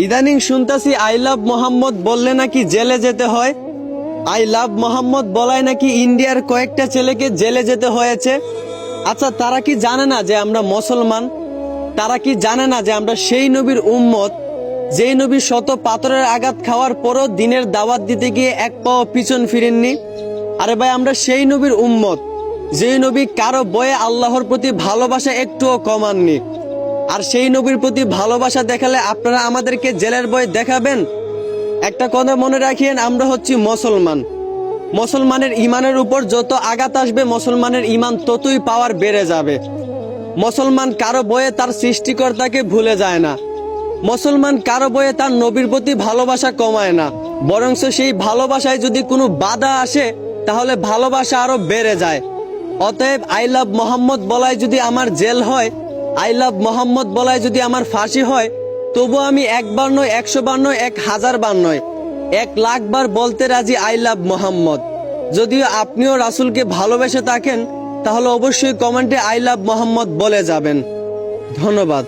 ইদানিং শুনতাছি I love Mohammad বললে নাকি জেলে যেতে হয়। আই লাভ মোহাম্মদ বলায় নাকি ইন্ডিয়ার কয়েকটা ছেলেকে জেলে যেতে হয়েছে। আচ্ছা, তারা কি জানে না যে আমরা মুসলমান? তারা কি জানে না যে আমরা সেই নবীর উম্মত, যেই নবী শত পাথরের আঘাত খাওয়ার পরও দিনের দাওয়াত দিতে গিয়ে এক পাও পিছন ফিরেননি? আরে ভাই, আমরা সেই নবীর উম্মত, যেই নবী কারো বয়ে আল্লাহর প্রতি ভালোবাসা একটুও কমাননি। আর সেই নবীর প্রতি ভালোবাসা দেখালে আপনারা আমাদেরকে জেলের ভয় দেখাবেন? একটা কথা মনে রাখিয়েন, আমরা হচ্ছি মুসলমান। মুসলমানের ইমানের উপর যত আঘাত আসবে, মুসলমানের ইমান ততই পাওয়ার বেড়ে যাবে। মুসলমান কারো বয়ে তার সৃষ্টিকর্তাকে ভুলে যায় না। মুসলমান কারো বয়ে তার নবীর প্রতি ভালোবাসা কমায় না, বরং সেই ভালোবাসায় যদি কোনো বাধা আসে তাহলে ভালোবাসা আরো বেড়ে যায়। অতএব আই লাভ মোহাম্মদ বলায় যদি আমার জেল হয়, আই লাভ মোহাম্মদ বলায় যদি আমার ফাঁসি হয়, তবু আমি একবার নয়, 100 বার নয়, 1000 বার নয়, 1,00,000 বার বলতে রাজি আই লাভ মোহাম্মদ। যদিও আপনিও রাসূলকে ভালোবেসে থাকেন, তাহলে অবশ্যই কমেন্টে আই লাভ মোহাম্মদ বলে যাবেন। ধন্যবাদ।